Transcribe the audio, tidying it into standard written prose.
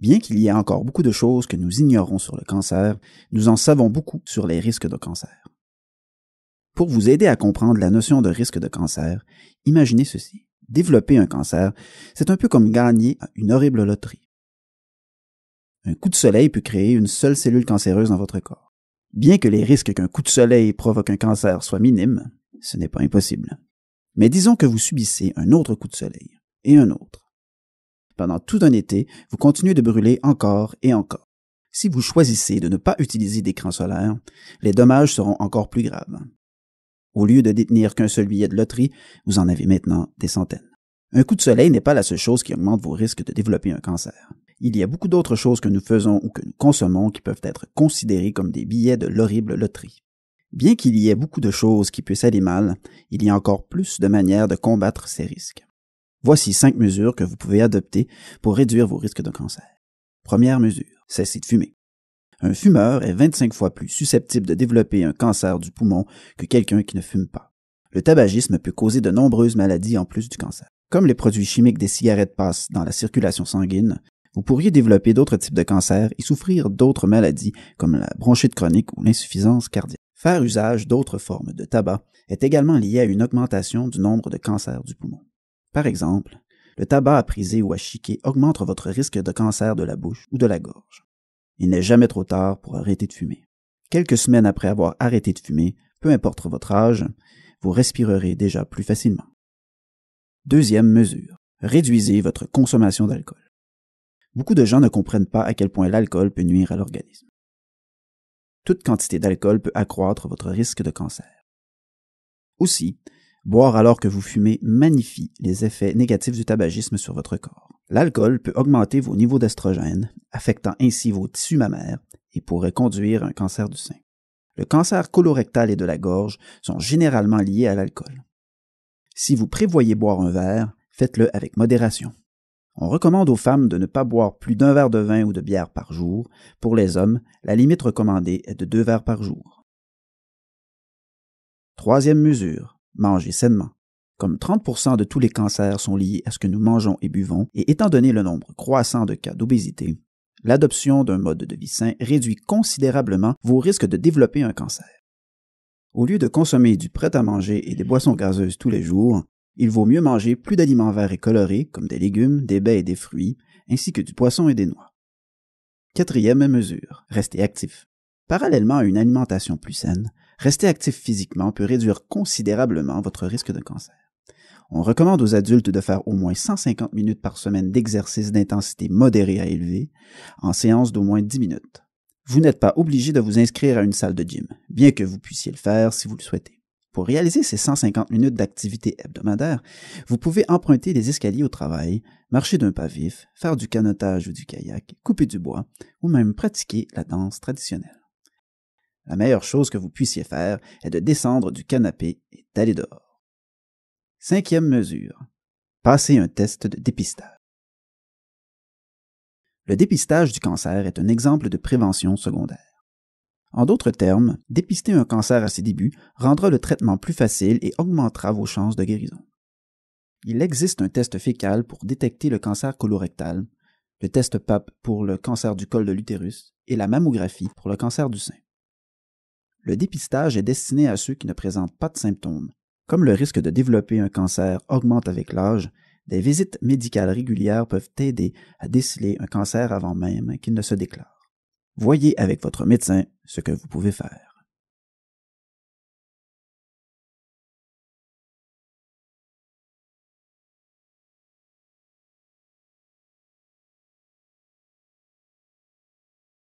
Bien qu'il y ait encore beaucoup de choses que nous ignorons sur le cancer, nous en savons beaucoup sur les risques de cancer. Pour vous aider à comprendre la notion de risque de cancer, imaginez ceci. Développer un cancer, c'est un peu comme gagner à une horrible loterie. Un coup de soleil peut créer une seule cellule cancéreuse dans votre corps. Bien que les risques qu'un coup de soleil provoque un cancer soient minimes, ce n'est pas impossible. Mais disons que vous subissez un autre coup de soleil, et un autre. Pendant tout un été, vous continuez de brûler encore et encore. Si vous choisissez de ne pas utiliser d'écran solaire, les dommages seront encore plus graves. Au lieu de détenir qu'un seul billet de loterie, vous en avez maintenant des centaines. Un coup de soleil n'est pas la seule chose qui augmente vos risques de développer un cancer. Il y a beaucoup d'autres choses que nous faisons ou que nous consommons qui peuvent être considérées comme des billets de l'horrible loterie. Bien qu'il y ait beaucoup de choses qui puissent aller mal, il y a encore plus de manières de combattre ces risques. Voici 5 mesures que vous pouvez adopter pour réduire vos risques de cancer. Première mesure, cessez de fumer. Un fumeur est 25 fois plus susceptible de développer un cancer du poumon que quelqu'un qui ne fume pas. Le tabagisme peut causer de nombreuses maladies en plus du cancer. Comme les produits chimiques des cigarettes passent dans la circulation sanguine, vous pourriez développer d'autres types de cancers et souffrir d'autres maladies comme la bronchite chronique ou l'insuffisance cardiaque. Faire usage d'autres formes de tabac est également lié à une augmentation du nombre de cancers du poumon. Par exemple, le tabac à priser ou à chiquer augmente votre risque de cancer de la bouche ou de la gorge. Il n'est jamais trop tard pour arrêter de fumer. Quelques semaines après avoir arrêté de fumer, peu importe votre âge, vous respirerez déjà plus facilement. Deuxième mesure, réduisez votre consommation d'alcool. Beaucoup de gens ne comprennent pas à quel point l'alcool peut nuire à l'organisme. Toute quantité d'alcool peut accroître votre risque de cancer. Aussi, boire alors que vous fumez magnifie les effets négatifs du tabagisme sur votre corps. L'alcool peut augmenter vos niveaux d'estrogène, affectant ainsi vos tissus mammaires et pourrait conduire à un cancer du sein. Le cancer colorectal et de la gorge sont généralement liés à l'alcool. Si vous prévoyez boire un verre, faites-le avec modération. On recommande aux femmes de ne pas boire plus d'1 verre de vin ou de bière par jour. Pour les hommes, la limite recommandée est de 2 verres par jour. Troisième mesure, mangez sainement. Comme 30% de tous les cancers sont liés à ce que nous mangeons et buvons, et étant donné le nombre croissant de cas d'obésité, l'adoption d'un mode de vie sain réduit considérablement vos risques de développer un cancer. Au lieu de consommer du prêt-à-manger et des boissons gazeuses tous les jours, il vaut mieux manger plus d'aliments verts et colorés, comme des légumes, des baies et des fruits, ainsi que du poisson et des noix. Quatrième mesure, restez actif. Parallèlement à une alimentation plus saine, rester actif physiquement peut réduire considérablement votre risque de cancer. On recommande aux adultes de faire au moins 150 minutes par semaine d'exercice d'intensité modérée à élevée, en séance d'au moins 10 minutes. Vous n'êtes pas obligé de vous inscrire à une salle de gym, bien que vous puissiez le faire si vous le souhaitez. Pour réaliser ces 150 minutes d'activité hebdomadaire, vous pouvez emprunter les escaliers au travail, marcher d'un pas vif, faire du canotage ou du kayak, couper du bois, ou même pratiquer la danse traditionnelle. La meilleure chose que vous puissiez faire est de descendre du canapé et d'aller dehors. Cinquième mesure, passez un test de dépistage. Le dépistage du cancer est un exemple de prévention secondaire. En d'autres termes, dépister un cancer à ses débuts rendra le traitement plus facile et augmentera vos chances de guérison. Il existe un test fécal pour détecter le cancer colorectal, le test PAP pour le cancer du col de l'utérus et la mammographie pour le cancer du sein. Le dépistage est destiné à ceux qui ne présentent pas de symptômes. Comme le risque de développer un cancer augmente avec l'âge, des visites médicales régulières peuvent aider à déceler un cancer avant même qu'il ne se déclare. Voyez avec votre médecin ce que vous pouvez faire.